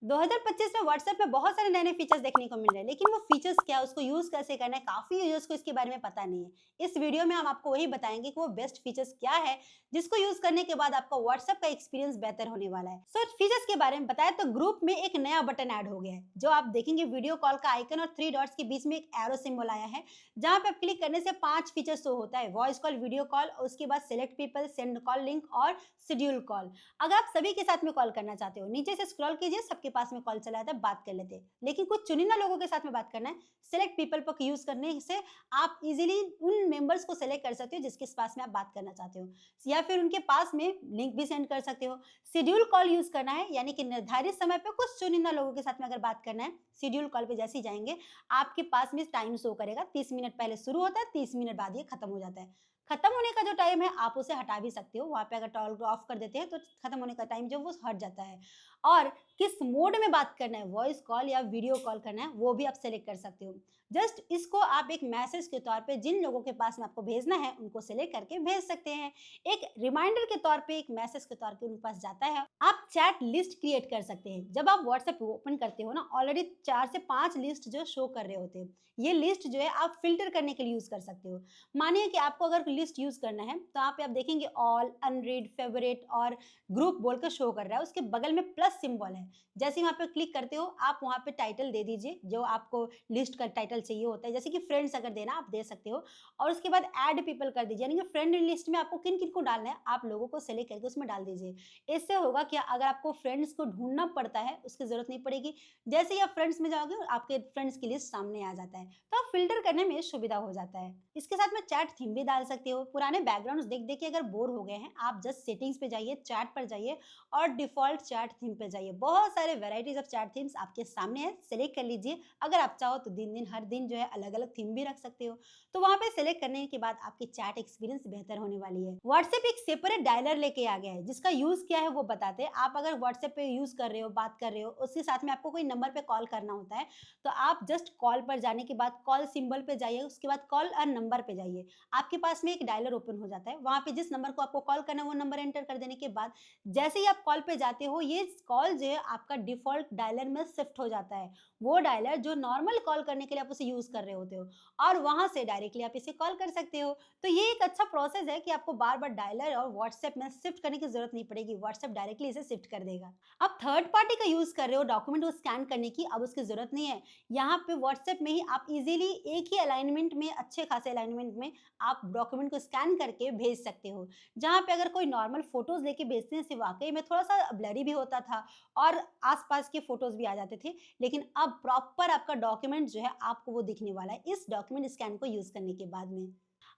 2025 में व्हाट्सएप में बहुत सारे नए-नए फीचर्स देखने को मिल रहे हैं, लेकिन वो फीचर्स क्या है, उसको यूज़ कैसे करना है, काफ़ी यूज़र्स को इसके बारे में पता नहीं है। इस वीडियो में हम आपको वही बताएँगे कि वो बेस्ट फीचर्स क्या है, जिसको यूज़ करने के बाद आपका व्हाट्सएप का एक्सपीरियंस बेहतर होने वाला है। सो फीचर्स के बारे में बताएँ तो ग्रुप में एक नया बटन ऐड हो गया है, जो आप देखेंगे वीडियो कॉल का आइकन और 3 डॉट्स के बीच में एक एरो सिंबल आया है, जहाँ पे आप क्लिक करने से 5 फीचर शो होता है, वॉइस कॉल, वीडियो कॉल, उसके बाद select people, send call link और शेड्यूल कॉल। अगर आप सभी के साथ में कॉल करना चाहते हो, नीचे से स्क्रॉल कीजिए, सबके पास में कॉल चला जाता है, बात कर लेते हैं। लेकिन कुछ चुनिंदा लोगों के साथ में बात करना है, सेलेक्ट पीपल पर यूज़ करने से आप इज़िली उन मेंबर्स को सेलेक्ट कर सकते हो जिसके पास में आप बात करना चाहते हो, या फिर उनके पास में लिंक भी सेंड कर सकते हो। शेड्यूल कॉल यूज़ करना है, यानी कि निर्धारित समय पे कुछ चुनिंदा लोगों के साथ में अगर बात करना है, शेड्यूल कॉल पे जैसे ही जाएँगे, आपके पास में टाइम शो करेगा, 30 मिनट पहले शुरू होता है, 30 मिनट बाद ये खत्म हो जाता है। खत्म होने का जो टाइम है, आप उसे हटा भी सकते हो। वहाँ पे अगर टॉगल को ऑफ कर देते हैं तो खत्म होने का टाइम जो वो हट जाता है। और किस मोड में बात करना है, वॉइस कॉल या वीडियो कॉल करना है, वो भी आप सेलेक्ट कर सकते हो। जस्ट इसको आप एक मैसेज के तौर पे जिन लोगों के पास में आपको भेजना है, उनको सेलेक्ट करके भेज सकते हैं। एक रिमाइंडर के तौर पे, एक मैसेज के तौर पे उनके पास जाता है। आप चैट लिस्ट क्रिएट कर सकते हैं। जब आप व्हाट्सएप ओपन करते हो ना, ऑलरेडी 4 से 5 लिस्ट जो शो कर रहे होते हैं। ये लिस्ट जो है आप फ़िल्टर करने के लिए यूज़ कर सकते हो। मानिए कि आपको अगर लिस्ट यूज़ करना है, तो यहाँ पे आप देखेंगे ऑल, अनरीड, फेवरेट और ग्रुप बोलकर शो कर रहा है। उसके बगल में प्लस सिंबल है। जैसे ही वहाँ पे क्लिक करते हो, आप वहाँ पे टाइटल दे दीजिए, जो आपको लिस्ट का टाइटल चाहिए होता है। जैसे कि फ्रेंड्स अगर देना, आप दे सकते हो और उसके बाद ऐड पीपल कर दीजिए, यानी कि फ्रेंड लिस्ट में आपको किन-किन को डालना है, आप लोगों को सेलेक्ट करके उसमें डाल दीजिए। इससे होगा क्या, अगर आपको फ्रेंड्स को ढूँढना पड़ता है, उसकी ज़रूरत नहीं पड़ेगी। जैसे ही आप फ्रेंड्स में जाओगे, आपके फ्रेंड्स की लिस्ट सामने आ जाता है। तो आप फ़िल्टर करने में सुविधा हो जाता है। इसके साथ में चैट थीम भी डाल सकते हो। पुराने बैकग्राउंड्स देख-देख के अगर बोर हो गए हैं, आप जस्ट सेटिंग्स पे जाइए, चैट पर जाइए और डिफ़ॉल्ट चैट थीम पे जाइए। बहुत सारे वैराइटीज़ ऑफ चैट थीम्स आपके सामने हैं, सेलेक्ट कर लीजिए। अगर आप चाहो तो दिन-दिन हर दिन जो है अलग-अलग थीम भी रख सकते हो। तो वहाँ पे सेलेक्ट करने के बाद आपकी चैट एक्सपीरियंस बेहतर होने वाली है। व्हाट्सएप एक सेपरेट डायलर लेके आ गया है, जिसका यूज़ क्या है वो बताते हैं। आप अगर व्हाट्सएप पे यूज़ कर रहे हो, बात कर रहे हो, उसके साथ में आपको कोई नंबर पे कॉल करना होता है, तो आप जस्ट कॉल पर जाने के बाद कॉल सिंबल पे जाइए, उसके बाद कॉल और नंबर पे जाइए। आपके पास में एक डायलर ओपन हो जाता है। वहाँ पे जिस नंबर को आपको कॉल करना है, वो नंबर एंटर कर देने के बाद जैसे ही आप कॉल पे जाते हो, ये कॉल जो है आपका डिफ़ॉल्ट डायलर में शिफ्ट हो जाता है। वो डायलर जो नॉर्मल कॉल करने के लिए आप उसे यूज़ कर रहे होते हो और वहाँ से डायरेक्टली आप इसे कॉल कर सकते हो। तो ये एक अच्छा प्रोसेस है कि आपको बार-बार डायलर और व्हाट्सएप में शिफ्ट करने की ज़रूरत नहीं पड़ेगी। व्हाट्सएप डायरेक्टली इसे शिफ्ट कर देगा। आप थर्ड पार्टी का यूज़ कर रहे हो डॉक्यूमेंट को स्कैन करने की, अब उसकी ज़रूरत नहीं है। यहाँ पे व्हाट्सएप में ही आप इज़िली एक ही अलाइनमेंट में, अच्छे खासे अलाइनमेंट में आप डॉक्यूमेंट को स्कैन करके भेज सकते हो। जहाँ पे अगर कोई नॉर्मल फ़ोटोज़ लेके भेजते हैं, से वाक़ई में थोड़ा-सा ब्लरी भी होता था और आस-पास के फ़ोटोज़ भी आ जाते थे। लेकिन अब प्रॉपर आपका डॉक्यूमेंट जो है, आपको वो दिखने वाला है, इस डॉक्यूमेंट स्कैन को यूज़ करने के बाद में।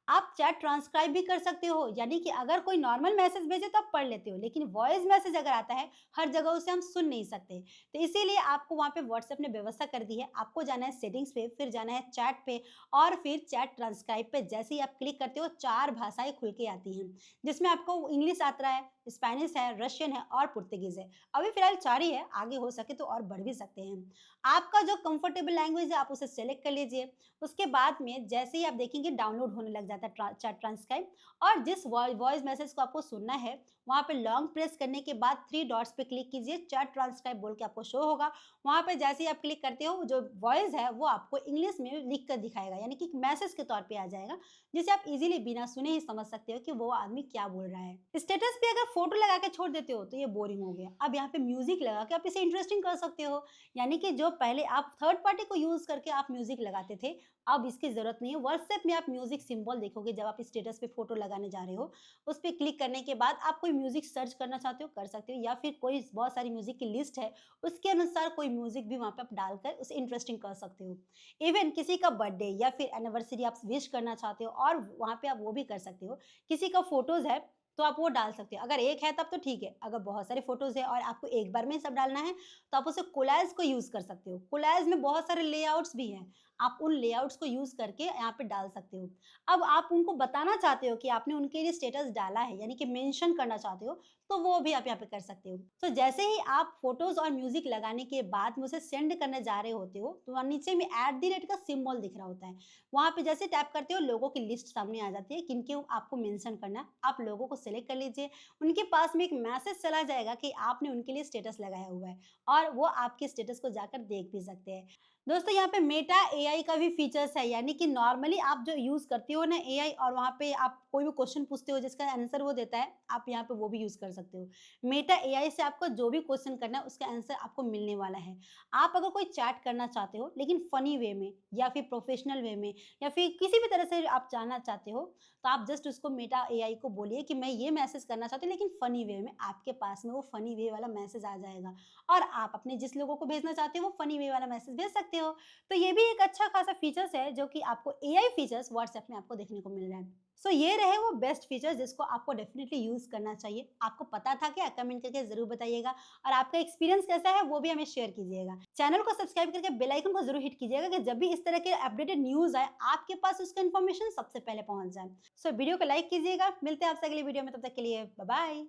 आप चैट ट्रांसक्राइब भी कर सकते हो, यानी कि अगर कोई नॉर्मल मैसेज भेजे तो आप पढ़ लेते हो, लेकिन वॉइस मैसेज अगर आता है, हर जगह उसे हम सुन नहीं सकते। तो इसीलिए आपको वहाँ पे व्हाट्सएप ने व्यवस्था कर दी है, आपको जाना है सेटिंग्स पे, फिर जाना है चैट पे और फिर चैट ट्रांसक्राइब पे। जैसे ही आप क्लिक करते हो, 4 भाषाएँ खुल के आती हैं, जिसमें आपको इंग्लिश आता है, स्पेनिश है, रशियन है और पुर्तगीज़ है। अभी फिलहाल 4 ही है, आगे हो सके तो और बढ़ भी सकते हैं। आपका जो कंफर्टेबल लैंग्वेज है, आप उसे सेलेक्ट कर लीजिए। उसके बाद में जैसे ही आप देखेंगे डाउनलोड होने लग जाता है चैट ट्रांसक्राइब, और जिस वॉइस मैसेज को आपको सुनना है, वहाँ पे लॉन्ग प्रेस करने के बाद 3 डॉट्स पे क्लिक कीजिए, चैट ट्रांसक्राइब बोल के आपको शो होगा। वहाँ पे जैसे ही आप क्लिक करते हो, जो वॉइस है वो आपको इंग्लिश में लिख कर दिखाएगा, यानी कि मैसेज के तौर पे आ जाएगा, जिसे आप इजीली बिना सुने ही समझ सकते हो कि वो आदमी क्या बोल रहा है। स्टेटस पे अगर फोटो लगा के छोड़ देते हो तो ये बोरिंग हो गया। अब यहाँ पे म्यूजिक लगा के आप इसे इंटरेस्टिंग कर सकते हो, यानी कि जो पहले आप थर्ड पार्टी को यूज करके आप म्यूजिक लगाते थे, अब इसकी ज़रूरत नहीं है। व्हाट्सएप में आप म्यूज़िक सिंबल देखोगे, जब आप स्टेटस पे फ़ोटो लगाने जा रहे हो, उस पे क्लिक करने के बाद आप कोई म्यूज़िक सर्च करना चाहते हो, कर सकते हो, या फिर कोई बहुत सारी म्यूज़िक की लिस्ट है, उसके अनुसार कोई म्यूज़िक भी वहाँ पे आप डालकर उसे इंटरेस्टिंग कर सकते हो। इवन किसी का बर्थडे या फिर एनिवर्सरी आप विश करना चाहते हो और वहाँ पे आप वो भी कर सकते हो। किसी का फ़ोटोज़ है, तो आप वो डाल सकते हो। अगर एक है तब तो ठीक है, अगर बहुत सारे फ़ोटोज़ है और आपको एक बार में सब डालना है, तो आप उसे कोलैज को यूज़ कर सकते हो। कोलैज में बहुत सारे लेआउट्स भी हैं। आप उन लेआउट्स को यूज़ करके यहाँ पे डाल सकते हो। अब आप उनको बताना चाहते हो कि आपने उनके लिए स्टेटस डाला है, यानी कि मेंशन करना चाहते हो, तो वो भी आप यहाँ पे कर सकते हो। तो जैसे ही आप फ़ोटोज़ और म्यूज़िक लगाने के बाद मुझे सेंड करने जा रहे होते हो, तो वहाँ नीचे में @ का सिंबल दिख रहा होता है। वहाँ पे जैसे टैप करते हो, लोगों की लिस्ट सामने आ जाती है, किनके आपको मेंशन करना है। आप लोगों को सेलेक्ट कर लीजिए, उनके पास में एक मैसेज चला जाएगा कि आपने उनके लिए स्टेटस लगाया हुआ है और वो आपके स्टेटस को जाकर देख भी सकते हैं। दोस्तों, यहाँ पे मेटा एआई का भी फीचर्स है, यानी कि नॉर्मली आप जो यूज़ करते हो ना एआई, और वहाँ पे आप कोई भी क्वेश्चन पूछते हो जिसका आंसर वो देता है, आप यहाँ पे वो भी यूज़ कर सकते हो। मेटा एआई से आपको जो भी क्वेश्चन करना है उसका आंसर आपको मिलने वाला है। आप अगर कोई चैट करना चाहते हो लेकिन फ़नी वे में या फिर प्रोफ़ेशनल वे में या फिर किसी भी तरह से आप जानना चाहते हो, तो आप जस्ट उसको मेटा एआई को बोलिए कि मैं ये मैसेज करना चाहती हूँ लेकिन फ़नी वे में, आपके पास में वो फ़नी वे वाला मैसेज आ जाएगा और आप अपने जिस लोगों को भेजना चाहते हो वो फ़नी वे वाला मैसेज भेज सकते हो। तो ये भी एक अच्छा खासा फीचर्स है जो कि आपको एआई फीचर्स व्हाट्सएप में आपको देखने को मिल रहा है। सो ये रहे वो बेस्ट फीचर्स जिसको आपको डेफिनिटली यूज़ करना चाहिए। आपको पता था क्या? कमेंट करके ज़रूर बताइएगा और आपका एक्सपीरियंस कैसा है वो भी हमें शेयर कीजिएगा। चैनल को सब्सक्राइब करके बेल आइकन को ज़रूर हिट कीजिएगा कि जब भी इस तरह के अपडेटेड न्यूज़ आए, आपके पास उसका इन्फॉर्मेशन सबसे पहले पहुँच जाए। सो वीडियो को लाइक कीजिएगा। मिलते हैं आपसे अगली वीडियो में, तब तक के लिए बाय बाय।